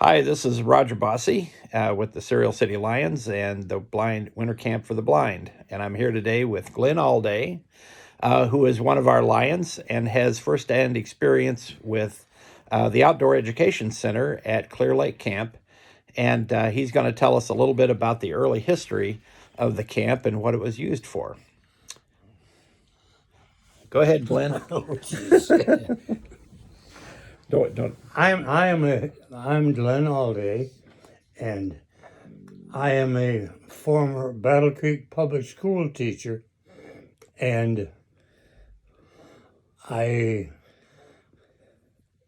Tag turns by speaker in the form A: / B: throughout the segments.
A: Hi, this is Roger Bossy with the Serial City Lions and the Blind Winter Camp for the Blind. And I'm here today with Glen Alday, who is one of our Lions and has firsthand experience with the Outdoor Education Center at Clear Lake Camp. And he's going to tell us a little bit about the early history of the camp and what it was used for. Go ahead, Glen.
B: Oh, jeez.
A: Don't.
B: I'm Glen Alday, and I am a former Battle Creek public school teacher, and I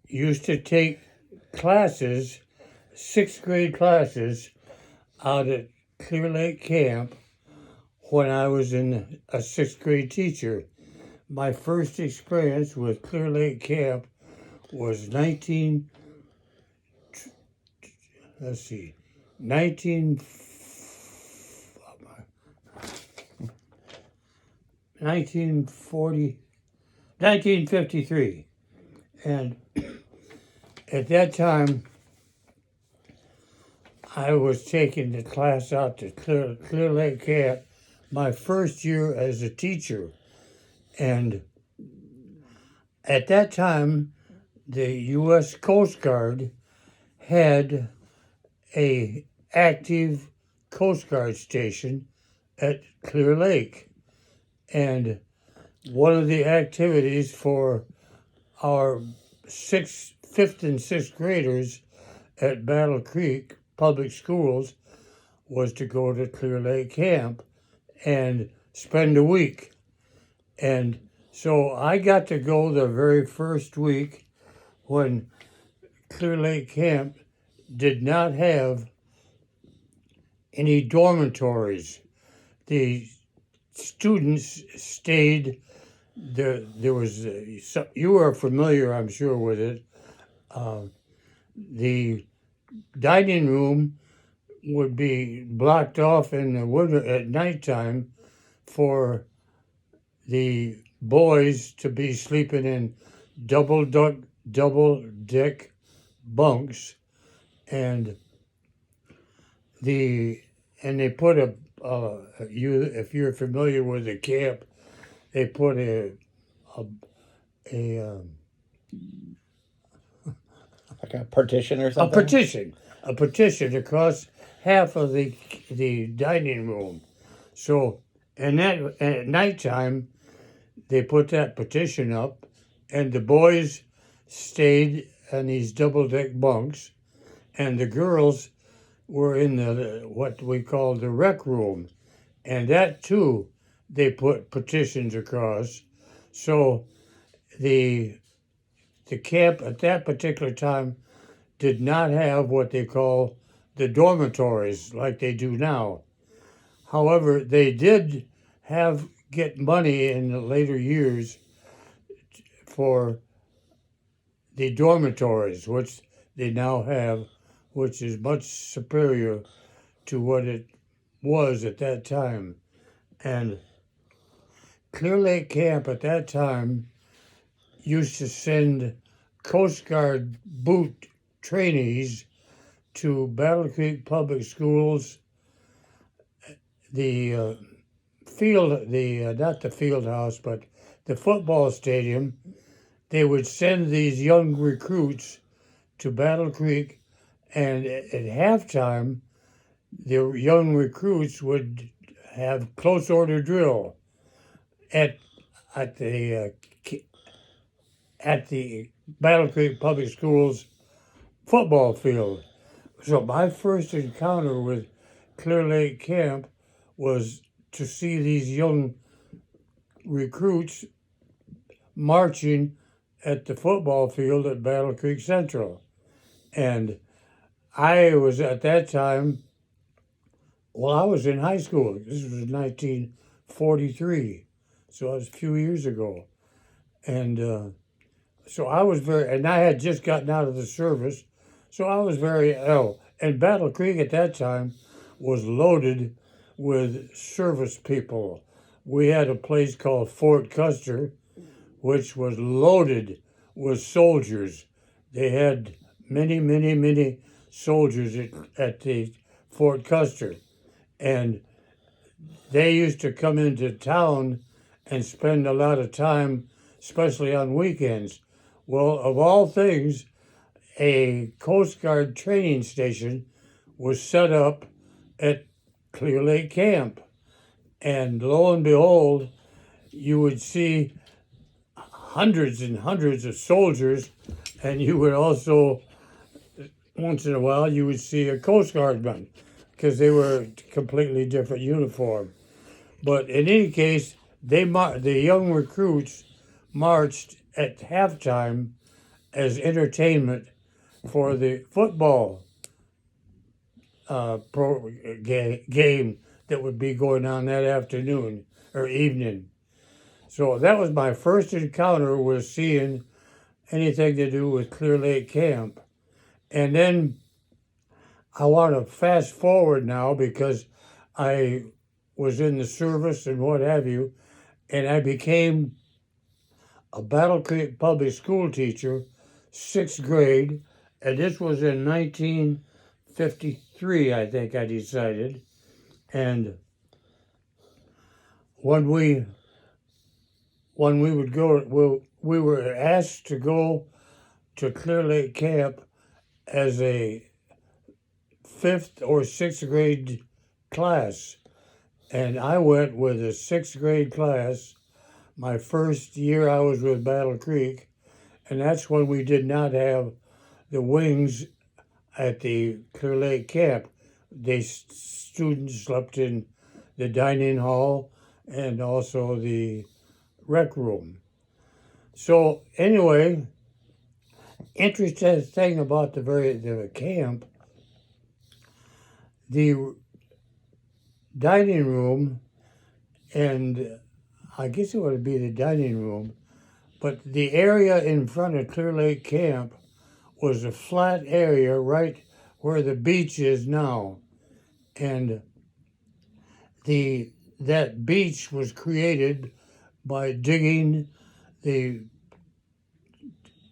B: used to take classes, sixth grade classes, out at Clear Lake Camp when I was a sixth grade teacher. My first experience with Clear Lake Camp was 1953. And at that time, I was taking the class out to Clear Lake Camp my first year as a teacher. And at that time, the U.S. Coast Guard had a active Coast Guard station at Clear Lake. And one of the activities for our fifth and sixth graders at Battle Creek Public Schools was to go to Clear Lake Camp and spend a week. And so I got to go the very first week when Clear Lake Camp did not have any dormitories. The students stayed there. There was you are familiar, I'm sure, with it. The dining room would be blocked off in the winter at nighttime for the boys to be sleeping in double deck bunks, and they put if you're familiar with the camp, they put
A: Like a partition or
B: a
A: something?
B: partition across half of the dining room. So, and that at nighttime, they put that partition up, and the boys stayed in these double deck bunks, and the girls were in what we call the rec room, and that too they put partitions across. So the camp at that particular time did not have what they call the dormitories like they do now. However, they did get money in the later years for the dormitories, which they now have, which is much superior to what it was at that time. And Clear Lake Camp at that time used to send Coast Guard boot trainees to Battle Creek Public Schools, the not the field house, but the football stadium. They would send these young recruits to Battle Creek, and at halftime, the young recruits would have close order drill at at the at the Battle Creek Public Schools football field. So my first encounter with Clear Lake Camp was to see these young recruits marching at the football field at Battle Creek Central. And I was at that time, I was in high school. This was 1943, so it was a few years ago. And so and I had just gotten out of the service, so I was very ill. And Battle Creek at that time was loaded with service people. We had a place called Fort Custer, which was loaded with soldiers. They had many soldiers at the Fort Custer, and they used to come into town and spend a lot of time, especially on weekends. Well, of all things, a Coast Guard training station was set up at Clear Lake Camp. And lo and behold, you would see hundreds and hundreds of soldiers, and you would also, once in a while, you would see a Coast Guardman because they were completely different uniform. But in any case, the young recruits marched at halftime as entertainment for the football game that would be going on that afternoon or evening. So that was my first encounter with seeing anything to do with Clear Lake Camp. And then I want to fast forward now because I was in the service and what have you, and I became a Battle Creek public school teacher, sixth grade, and this was in 1953, I think I decided. And when we would go, we were asked to go to Clear Lake Camp as a fifth or sixth grade class, and I went with a sixth grade class. My first year I was with Battle Creek, and that's when we did not have the wings at the Clear Lake Camp. Students slept in the dining hall and also the rec room. So anyway, interesting thing about the camp, the dining room, and I guess it would be the dining room, but the area in front of Clear Lake Camp was a flat area right where the beach is now. And that beach was created by digging the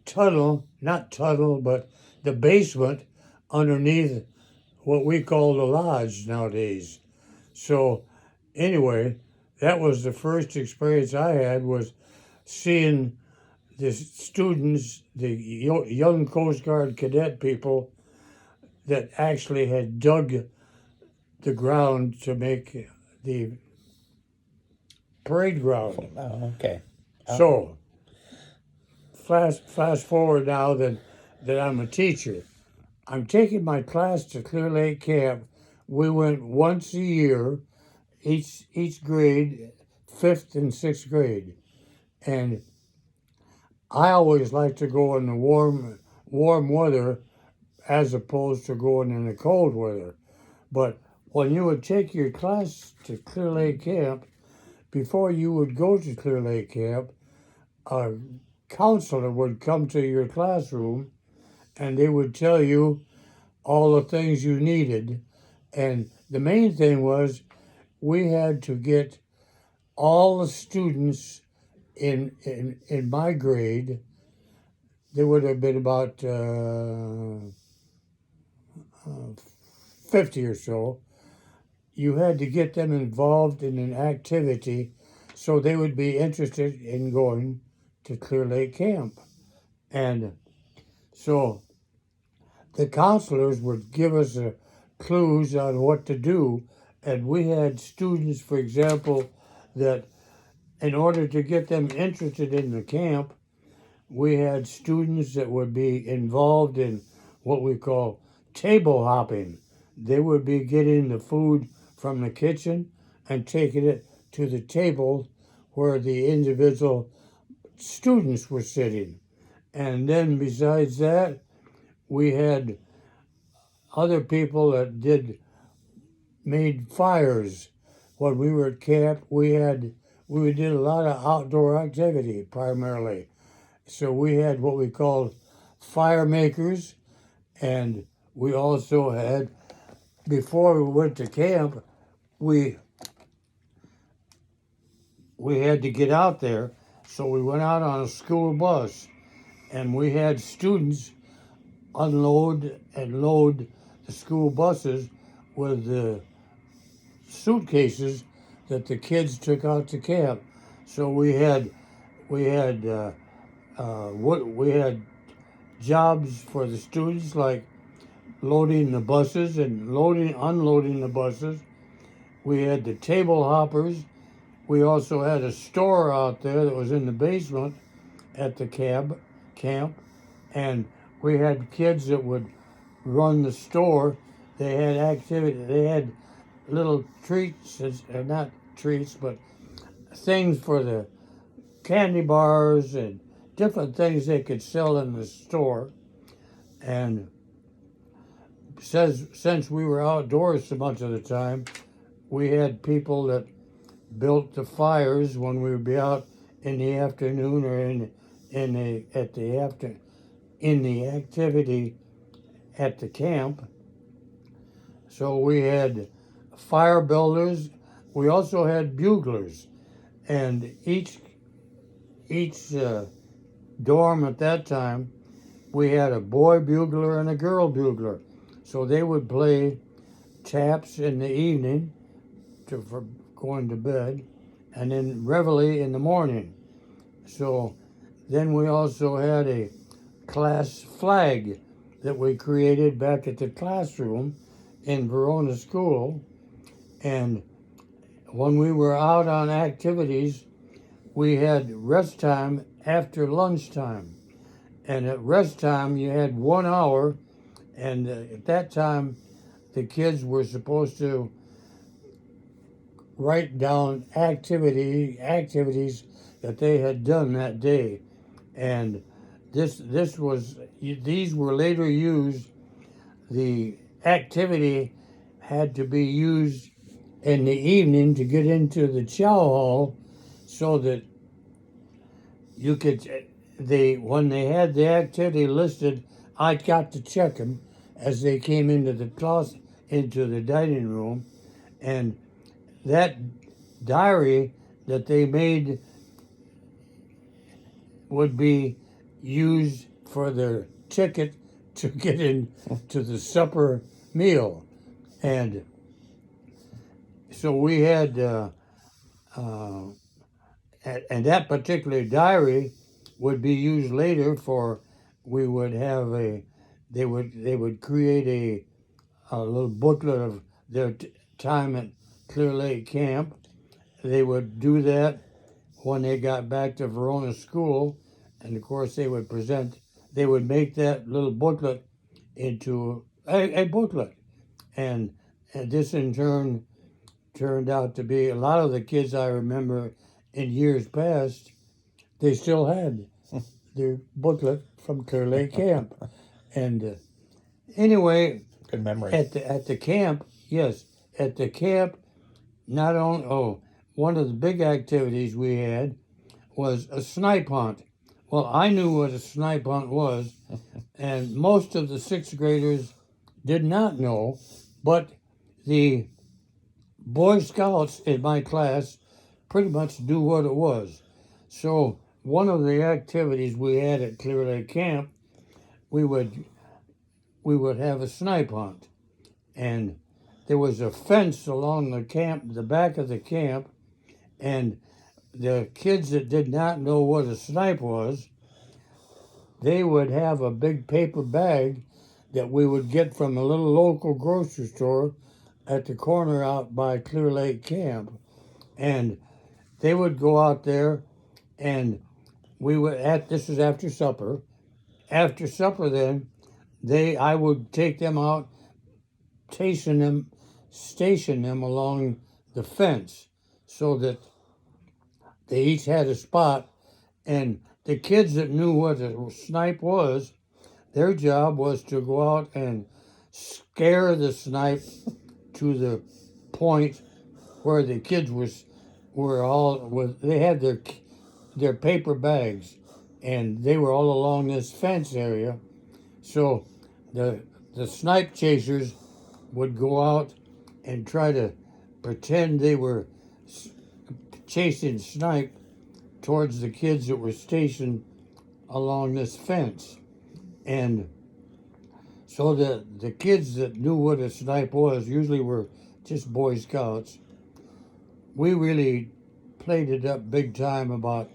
B: but the basement underneath what we call the lodge nowadays. So anyway, that was the first experience I had, was seeing the students, the young Coast Guard cadet people that actually had dug the ground to make the parade ground.
A: Oh, okay.
B: So fast forward now that I'm a teacher. I'm taking my class to Clear Lake Camp. We went once a year, each grade, fifth and sixth grade, and I always like to go in the warm weather as opposed to going in the cold weather. But when you would take your class to Clear Lake Camp, before you would go to Clear Lake Camp, a counselor would come to your classroom and they would tell you all the things you needed. And the main thing was we had to get all the students in my grade. There would have been about 50 or so. You had to get them involved in an activity so they would be interested in going to Clear Lake Camp. And so the counselors would give us clues on what to do. And we had students, for example, that in order to get them interested in the camp, we had students that would be involved in what we call table hopping. They would be getting the food from the kitchen and taking it to the table where the individual students were sitting. And then besides that, we had other people that made fires. When we were at camp, we did a lot of outdoor activity primarily. So we had what we called fire makers, and we also had, before we went to camp, we had to get out there, so we went out on a school bus, and we had students unload and load the school buses with the suitcases that the kids took out to camp. So we had we had jobs for the students like loading the buses and unloading the buses. We had the table hoppers. We also had a store out there that was in the basement at the camp, and we had kids that would run the store. They had activity. They had little treats, not treats, but things for the candy bars and different things they could sell in the store. And since we were outdoors so much of the time, we had people that built the fires when we would be out in the afternoon or in the activity at the camp. So we had fire builders. We also had buglers, and each dorm at that time, we had a boy bugler and a girl bugler. So they would play taps in the evening for going to bed, and then reveille in the morning. So then we also had a class flag that we created back at the classroom in Verona School. And when we were out on activities, we had rest time after lunchtime. And at rest time, you had 1 hour, and at that time, the kids were supposed to write down activities that they had done that day. And these were later used. The activity had to be used in the evening to get into the chow hall, so that you could when they had the activity listed, I got to check them as they came into the class, into the dining room. And that diary that they made would be used for their ticket to get into the supper meal. And so we had, and that particular diary would be used later for, we would have they would create a little booklet of their time at Clear Lake Camp. They would do that when they got back to Verona School, and of course they would make that little booklet into a booklet. And this in turn turned out to be, a lot of the kids I remember in years past, they still had their booklet from Clear Lake Camp. And anyway,
A: Good memory.
B: at the camp, yes, at the camp, not only, one of the big activities we had was a snipe hunt. Well, I knew what a snipe hunt was, and most of the sixth graders did not know, but the Boy Scouts in my class pretty much knew what it was. So one of the activities we had at Clear Lake Camp, we would have a snipe hunt, and there was a fence along the back of the camp, and the kids that did not know what a snipe was, they would have a big paper bag that we would get from a little local grocery store at the corner out by Clear Lake Camp. And they would go out there, and this was after supper. After supper then, I would take them out, station them along the fence so that they each had a spot. And the kids that knew what a snipe was, their job was to go out and scare the snipe to the point where the kids they had their paper bags, and they were all along this fence area. So the snipe chasers would go out and try to pretend they were chasing snipe towards the kids that were stationed along this fence. And So the kids that knew what a snipe was usually were just Boy Scouts. We really played it up big time about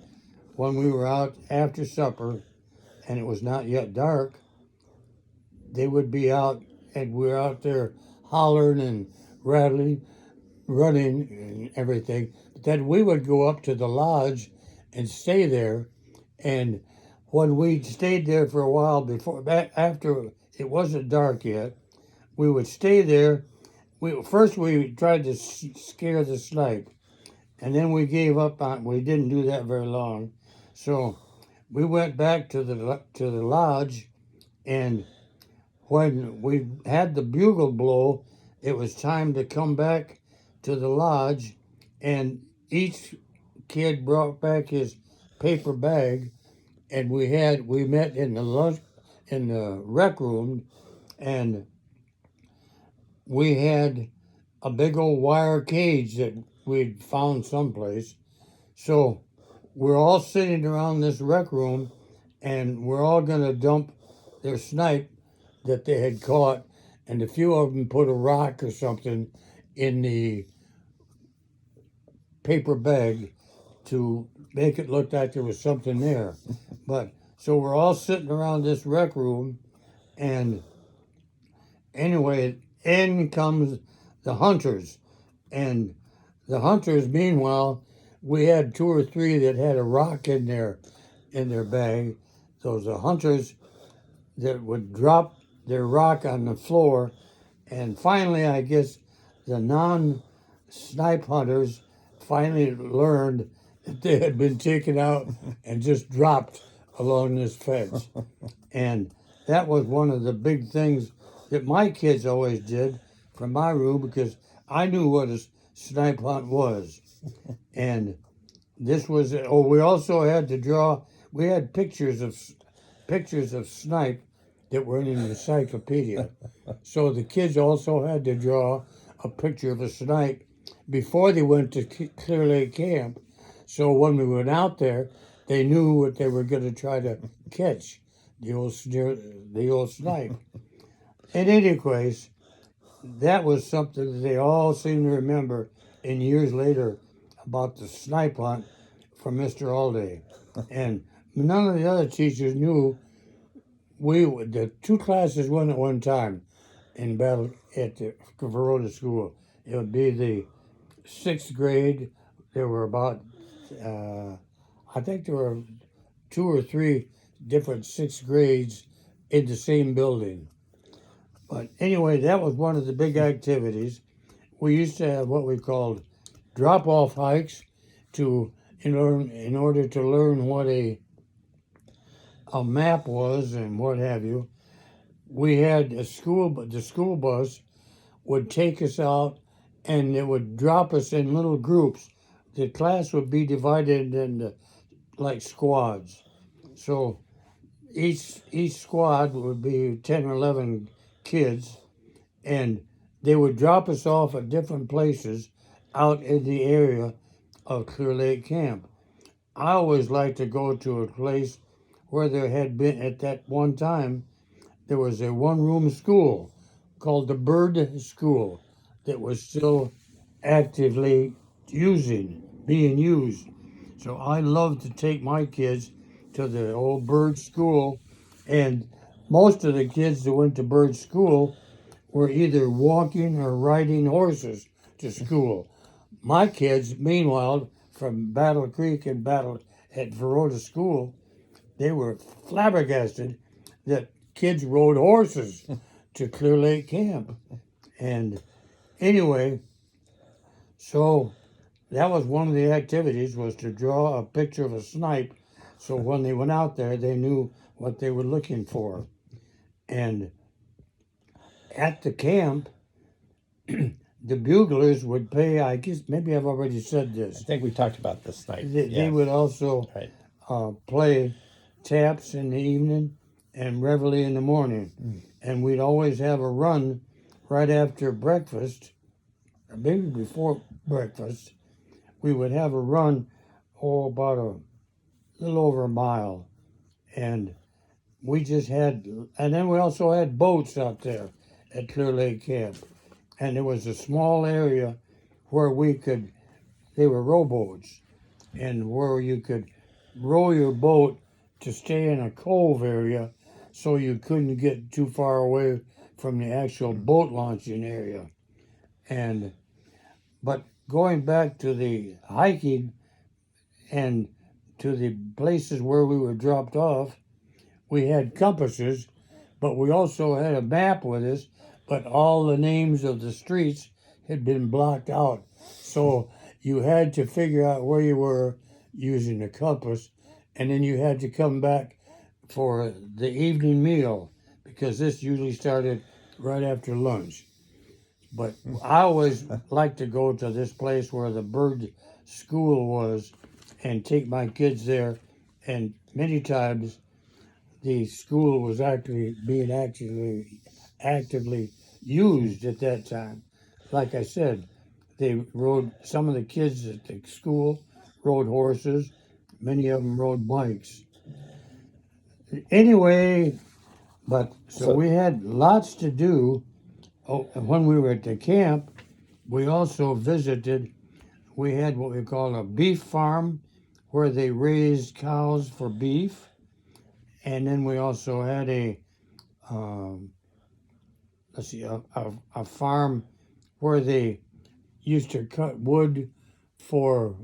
B: when we were out after supper and it was not yet dark. They would be out and we were out there hollering and rattling, running and everything. But then we would go up to the lodge and stay there. And when we stayed there for a while after it wasn't dark yet, we would stay there. We tried to scare the snipe, and then we gave up on. We didn't do that very long, so we went back to the lodge, and when we had the bugle blow, it was time to come back to the lodge, and each kid brought back his paper bag, and we met in the rec room, and we had a big old wire cage that we'd found someplace. So we're all sitting around this rec room, and we're all gonna dump their snipe that they had caught, and a few of them put a rock or something in the paper bag to make it look like there was something there. But so we're all sitting around this rec room, and anyway, in comes the hunters, and the hunters. Meanwhile, we had two or three that had a rock in their bag. Those are hunters that would drop their rock on the floor, and finally, I guess the non-snipe hunters finally learned that they had been taken out and just dropped along this fence. And that was one of the big things that my kids always did from my room because I knew what a snipe hunt was. And this was, oh, we also had to draw, we had pictures of snipe that were in an encyclopedia. So the kids also had to draw a picture of a snipe before they went to Clear Lake Camp. So when we went out there, they knew what they were going to try to catch, the old snipe. In any case, that was something that they all seem to remember in years later about the snipe hunt from Mr. Alday. And none of the other teachers knew the two classes went at one time in battle at the Verona School. It would be the sixth grade. There were about, I think there were two or three different sixth grades in the same building. But anyway, that was one of the big activities. We used to have what we called drop-off hikes in order to learn what a map was and what have you. We had the school bus would take us out, and it would drop us in little groups. The class would be divided into like squads. So each squad would be 10 or 11 kids, and they would drop us off at different places out in the area of Clear Lake Camp. I always liked to go to a place where there had been, at that one time, there was a one-room school called the Bird School that was still actively being used. So I loved to take my kids to the old Bird School, and most of the kids that went to Bird School were either walking or riding horses to school. My kids, meanwhile, from Battle Creek and Battle at Verona School, they were flabbergasted that kids rode horses to Clear Lake Camp. And anyway, so that was one of the activities was to draw a picture of a snipe. So when they went out there, they knew what they were looking for. And at the camp, the buglers would pay, I guess, maybe I've already said this.
A: I think we talked about this night.
B: They would also
A: Right.
B: play taps in the evening and reveille in the morning. And we'd always have a run right after breakfast, or maybe before breakfast. We would have a run, about a little over a mile. And we just had, and then we also had boats out there at Clear Lake Camp. And there was a small area where they were rowboats, and where you could row your boat to stay in a cove area so you couldn't get too far away from the actual boat launching area. But going back to the hiking and to the places where we were dropped off, we had compasses, but we also had a map with us, but all the names of the streets had been blocked out. So you had to figure out where you were using the compass, and then you had to come back for the evening meal, because this usually started right after lunch. But I always like to go to this place where the bird school was and take my kids there, and many times the school was actually being actively used at that time. Like I said, some of the kids at the school rode horses, many of them rode bikes. Anyway, so we had lots to do. Oh, and when we were at the camp, we also visited. We had what we call a beef farm, where they raised cows for beef, and then we also had um, a farm where they used to cut wood for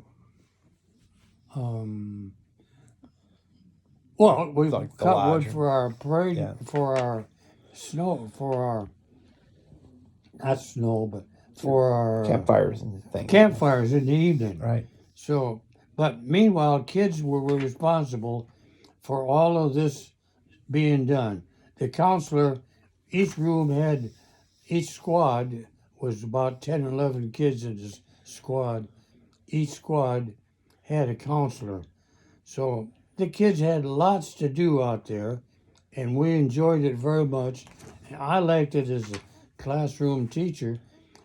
B: we
A: Like the
B: cut
A: lodge.
B: wood for our parade,
A: Yeah.
B: for our snow, for our not snow, but for our
A: Campfires and things.
B: campfires in the evening.
A: Right.
B: So, but meanwhile, kids were responsible for all of this being done. The counselor, each squad was about 10 or 11 kids in this squad. Each squad had a counselor. So the kids had lots to do out there, and we enjoyed it very much. I liked it as a classroom teacher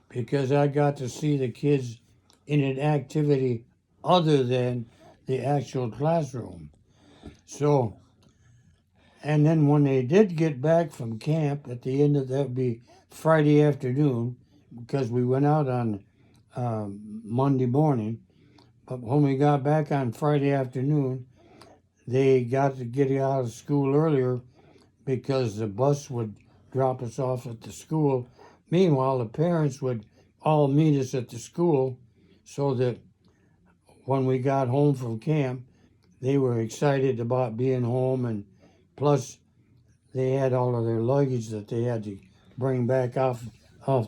B: because I got to see the kids in an activity other than the actual classroom. So, and then when they did get back from camp at the end of that would be Friday afternoon, because we went out on Monday morning. But when we got back on Friday afternoon, they got to get out of school earlier because the bus would drop us off at the school. Meanwhile, the parents would all meet us at the school so that when we got home from camp, they were excited about being home, and plus they had all of their luggage that they had to bring back off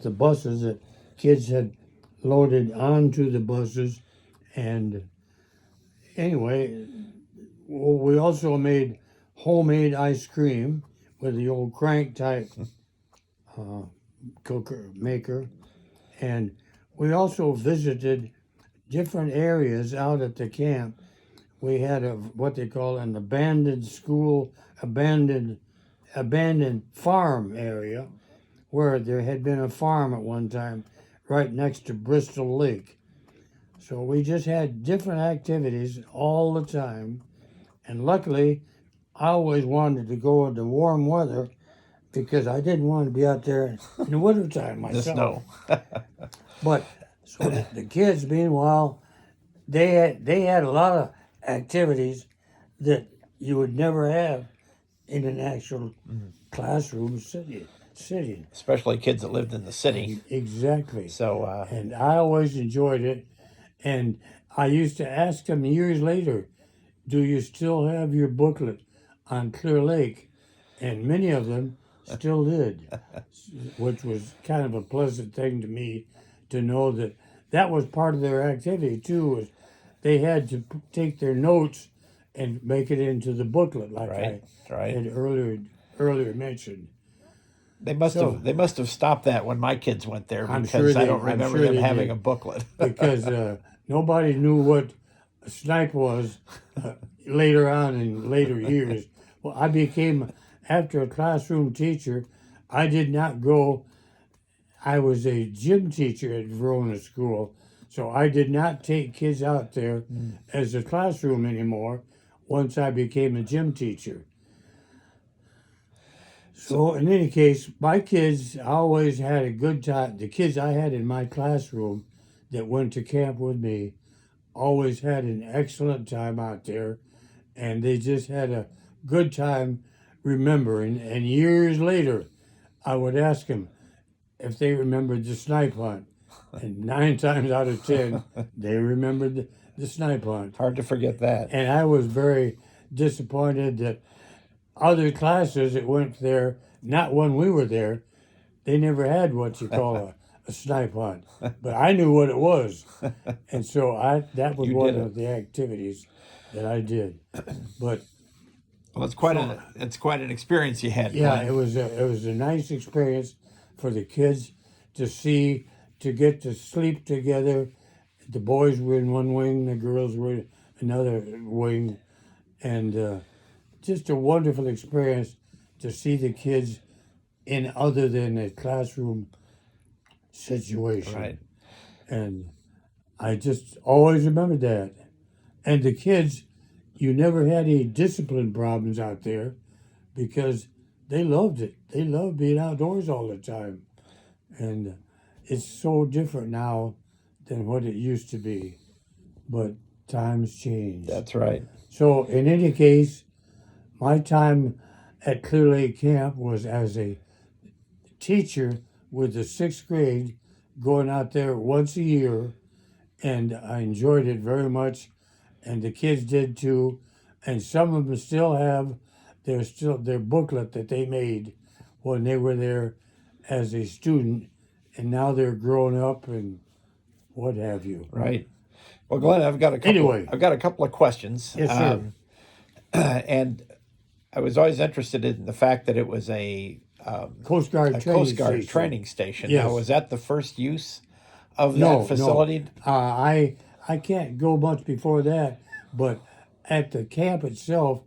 B: the buses that kids had loaded onto the buses. And anyway, we also made homemade ice cream with the old crank type cooker maker, and we also visited different areas out at the camp. We had what they call an abandoned school, abandoned farm area, where there had been a farm at one time right next to Bristol Lake. So we just had different activities all the time, and luckily I always wanted to go in the warm weather because I didn't want to be out there in the wintertime
A: The
B: myself.
A: snow.
B: But so the kids, meanwhile, they had a lot of activities that you would never have in an actual classroom sitting.
A: Especially kids that lived in the city.
B: Exactly.
A: So,
B: And I always enjoyed it. And I used to ask them years later, do you still have your booklet on Clear Lake? And many of them still did, which was kind of a pleasant thing to me to know that that was part of their activity too. Was they had to take their notes and make it into the booklet, like
A: right.
B: I had earlier mentioned.
A: They must have stopped that when my kids went there,
B: I'm
A: because
B: sure
A: I don't remember them having
B: did,
A: a booklet.
B: because nobody knew what a snipe was later on in later years. Well, after a classroom teacher, I did not go. I was a gym teacher at Verona School, so I did not take kids out there as a classroom anymore once I became a gym teacher. So in any case, my kids always had a good time. The kids I had in my classroom that went to camp with me always had an excellent time out there, and they just had a good time remembering. And years later, I would ask them if they remembered the snipe hunt, and 9 times out of 10, they remembered the snipe hunt.
A: Hard to forget that.
B: And I was very disappointed that other classes that went there, not when we were there, they never had what you call a snipe hunt. But I knew what it was. And so that was
A: You
B: one
A: did
B: of the activities that I did. But
A: Well, it's quite an experience you had,
B: yeah,
A: Glenn.
B: it was a nice experience for the kids to see, to get to sleep together. The boys were in one wing, the girls were in another wing, and just a wonderful experience to see the kids in other than a classroom situation.
A: Right.
B: And I just always remembered that. And the kids, you never had any discipline problems out there because they loved it. They loved being outdoors all the time. And it's so different now than what it used to be. But times change.
A: That's right.
B: So, in any case, my time at Clear Lake Camp was as a teacher with the sixth grade, going out there once a year, and I enjoyed it very much, and the kids did too. And some of them still have their booklet that they made when they were there as a student, and now they're grown up and what have you.
A: Right. Well, Glenn, I've got a couple of questions.
B: Yes, sir.
A: And I was always interested in the fact that it was a
B: Coast Guard
A: Coast Guard
B: station.
A: training station.
B: Yes.
A: Now, was that the first use of
B: No,
A: that facility?
B: No. I can't go much before that, but at the camp itself,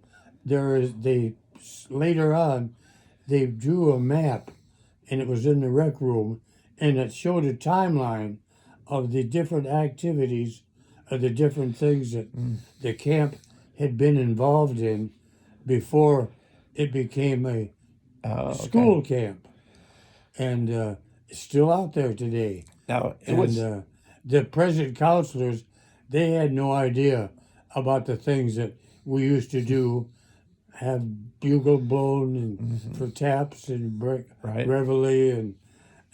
B: later on they drew a map, and it was in the rec room, and it showed a timeline of the different activities, of the different things that the camp had been involved in before it became a school camp, and it's still out there today.
A: Now,
B: The present counselors, they had no idea about the things that we used to do, have bugle blown and for taps and
A: Right.
B: reveille,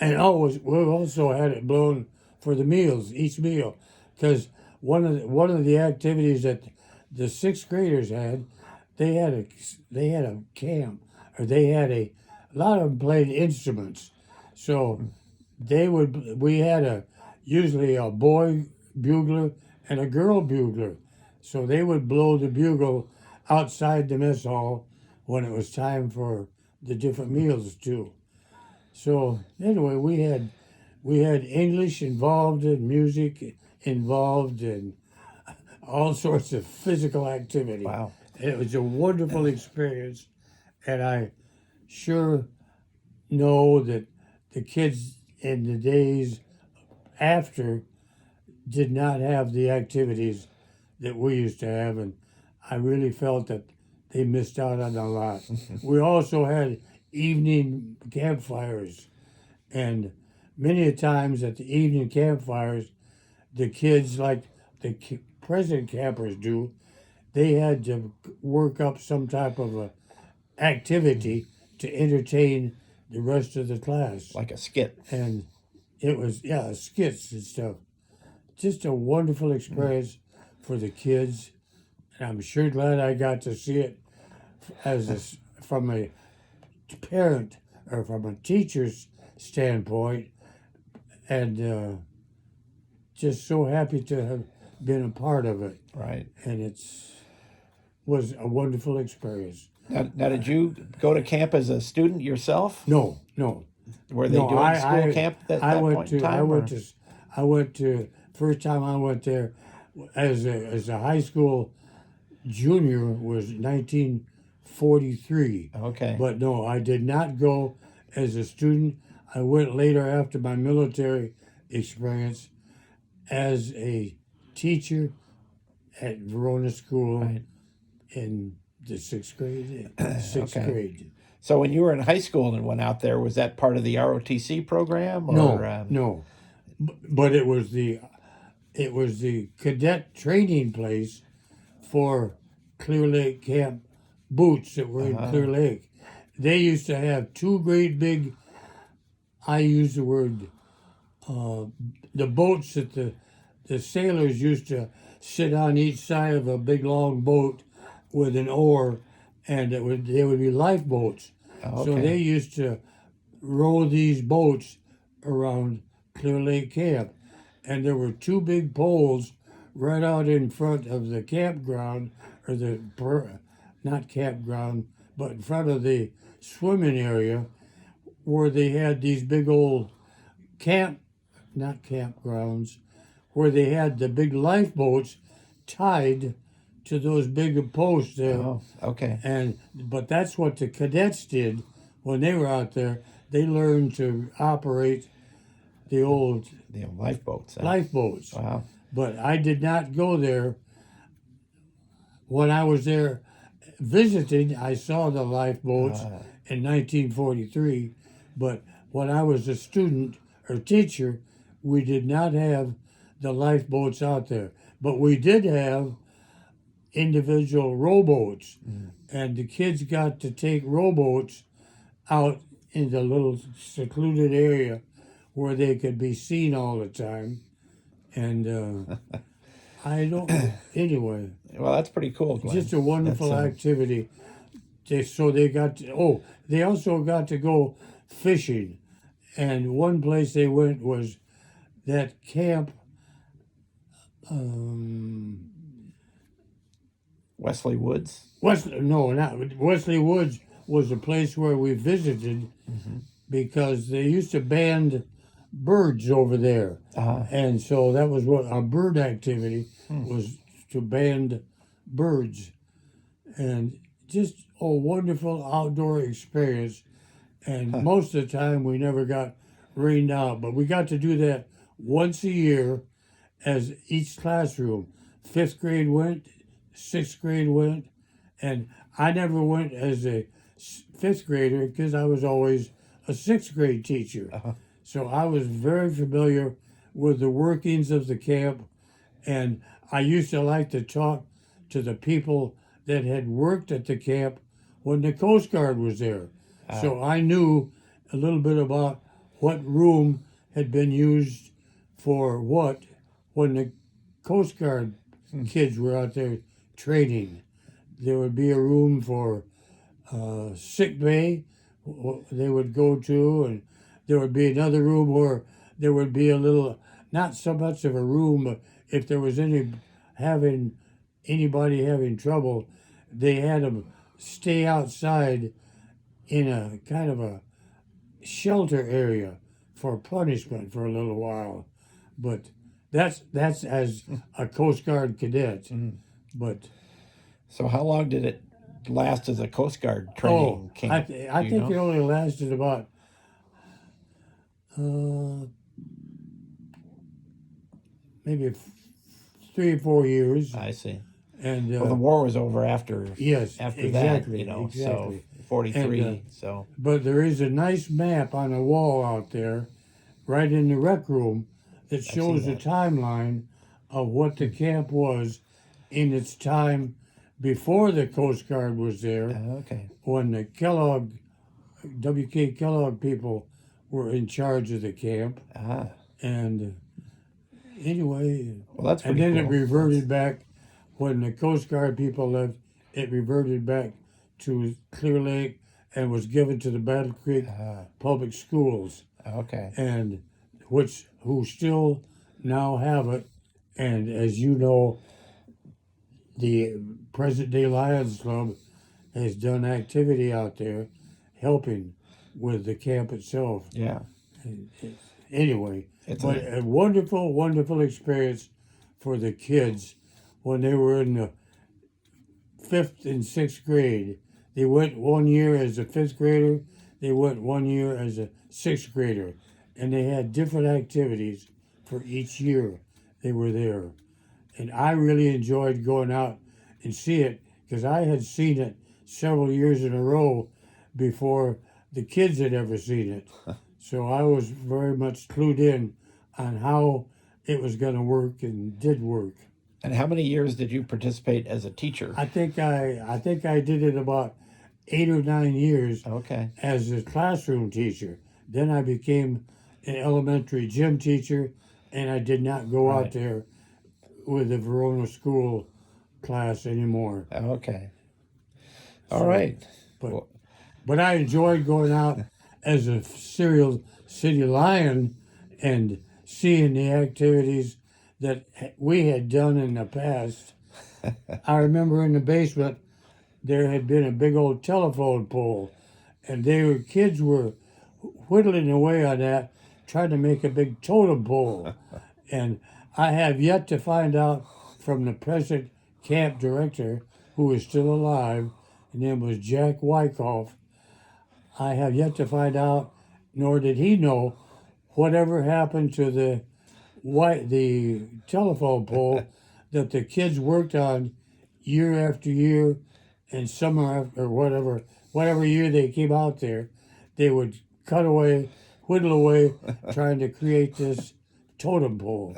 B: and always we also had it blown for the meals, each meal, because one of the activities that the sixth graders had, they had a camp, or a lot of them played instruments, so we had usually a boy bugler and a girl bugler, so they would blow the bugle outside the mess hall when it was time for the different meals too. So anyway, we had English involved, and music involved, and all sorts of physical activity.
A: Wow.
B: It was a wonderful experience, and I sure know that the kids in the days after did not have the activities that we used to have, and I really felt that they missed out on a lot. We also had evening campfires, and many a times at the evening campfires, the kids, like the present campers do, they had to work up some type of a activity to entertain the rest of the class.
A: like a skit.
B: And it was, skits and stuff. Just a wonderful experience for the kids. And I'm sure glad I got to see it from a parent or from a teacher's standpoint. And just so happy to have been a part of it.
A: Right.
B: And was a wonderful experience.
A: Now, did you go to camp as a student yourself?
B: No.
A: Were they doing school camp at that point in time?
B: I went to first time I went there as a high school junior was 1943.
A: Okay.
B: But no, I did not go as a student. I went later after my military experience as a teacher at Verona School
A: Right.
B: in the sixth grade.
A: Okay.
B: Grade.
A: So when you were in high school and went out there, was that part of the ROTC program, or
B: No. But it was the cadet training place for Clear Lake Camp boots that were in Clear Lake. They used to have two great big, I use the word, the boats that the sailors used to sit on each side of a big long boat with an oar, and they would be lifeboats. So
A: okay?
B: they used to row these boats around Clear Lake Camp, and there were two big poles right out in front of the campground, or not campground, but in front of the swimming area, where they had these big old not campgrounds, where they had the big lifeboats tied to those big posts there.
A: Oh, okay.
B: But that's what the cadets did when they were out there. They learned to operate the old
A: The lifeboats.
B: lifeboats.
A: Wow.
B: But I did not go there. When I was there visiting, I saw the lifeboats in 1943. But when I was a student or teacher, we did not have the lifeboats out there. But we did have individual rowboats, and the kids got to take rowboats out in the little secluded area where they could be seen all the time. And I don't. Anyway,
A: Well, that's pretty cool, Glenn.
B: just a wonderful
A: That's,
B: activity. They got to. Oh, they also got to go fishing, and one place they went was that camp.
A: Wesley Woods.
B: Wesley Woods was a place where we visited because they used to band birds over there, and so that was what our bird activity was, to band birds, and just a wonderful outdoor experience. And most of the time we never got rained out, but we got to do that once a year as each classroom. Fifth grade went, sixth grade went, and I never went as a fifth grader because I was always a sixth grade teacher. So I was very familiar with the workings of the camp, and I used to like to talk to the people that had worked at the camp when the Coast Guard was there. So I knew a little bit about what room had been used for what when the Coast Guard kids were out there training. There would be a room for sick bay they would go to, and there would be another room where there would be a little, not so much of a room, but if there was anybody having trouble, they had them stay outside in a kind of a shelter area for punishment for a little while. But that's as a Coast Guard cadet. But
A: So how long did it last as a Coast Guard training camp?
B: I think it only lasted about maybe 3 or 4 years.
A: I see.
B: And
A: Well, the war was over after.
B: yes,
A: After
B: exactly,
A: that,
B: exactly.
A: so 43.
B: And,
A: so
B: But there is a nice map on a wall out there, right in the rec room, that shows the
A: that.
B: timeline of what the camp was in its time before the Coast Guard was there,
A: okay.
B: when the W.K. Kellogg people were in charge of the camp. And anyway,
A: Well, that's
B: and
A: pretty
B: then
A: cool.
B: it reverted back when the Coast Guard people left. It reverted back to Clear Lake and was given to the Battle Creek Public Schools,
A: Okay.
B: and who still now have it. And as you know, the present day Lions Club has done activity out there, helping with the camp itself.
A: Yeah.
B: Anyway,
A: It's
B: but a wonderful, wonderful experience for the kids when they were in the 5th and 6th grade. They went 1 year as a 5th grader, they went 1 year as a 6th grader, and they had different activities for each year they were there. And I really enjoyed going out and see it because I had seen it several years in a row before the kids had ever seen it. So I was very much clued in on how it was going to work and did work.
A: And how many years did you participate as a teacher?
B: I think I did it about 8 or 9 years
A: Okay.
B: as a classroom teacher. Then I became an elementary gym teacher, and I did not go out
A: Right.
B: there with the Verona school class anymore.
A: Okay. All
B: So,
A: right.
B: but
A: Well,
B: but I enjoyed going out as a serial city lion and seeing the activities that we had done in the past. I remember in the basement there had been a big old telephone pole, and kids were whittling away on that, trying to make a big totem pole. And I have yet to find out from the present camp director, who is still alive. His name was Jack Wyckoff. I have yet to find out, nor did he know, whatever happened to the telephone pole that the kids worked on year after year, and summer after, or whatever year they came out there, they would cut away, whittle away, trying to create this totem pole,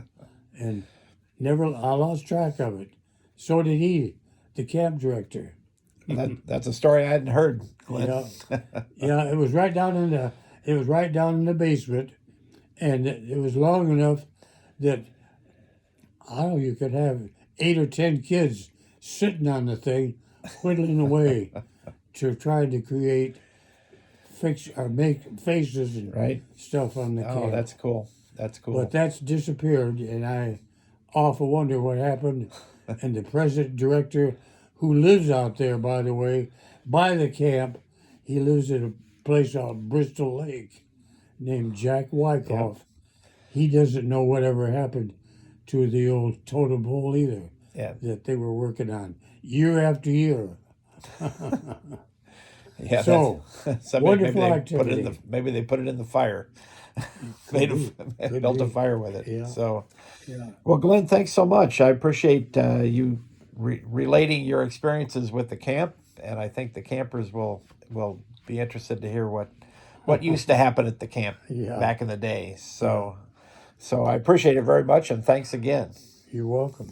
B: and I lost track of it. So did he, the camp director.
A: that's a story I hadn't heard, Glenn.
B: Yeah, yeah, it was right down in the basement, and it was long enough that I don't know, you could have 8 or 10 kids sitting on the thing, whittling away to try to create fix or make faces and
A: Right.
B: stuff on the
A: Oh,
B: camp.
A: that's cool. That's cool.
B: But that's disappeared, and I often wonder what happened. And the present director, who lives out there, by the way, by the camp, he lives at a place out Bristol Lake, named Jack Wyckoff. He doesn't know whatever happened to the old totem pole either,
A: Yeah.
B: that they were working on year after year.
A: Yeah.
B: So,
A: Maybe
B: wonderful
A: they
B: activity.
A: maybe they put it in the fire.
B: Could
A: Built a
B: be.
A: fire with it.
B: Yeah.
A: So,
B: Yeah.
A: well, Glenn, thanks so much. I appreciate you relating your experiences with the camp, and I think the campers will be interested to hear what used to happen at the camp
B: Yeah.
A: back in the day. So I appreciate it very much, and thanks again.
B: You're welcome.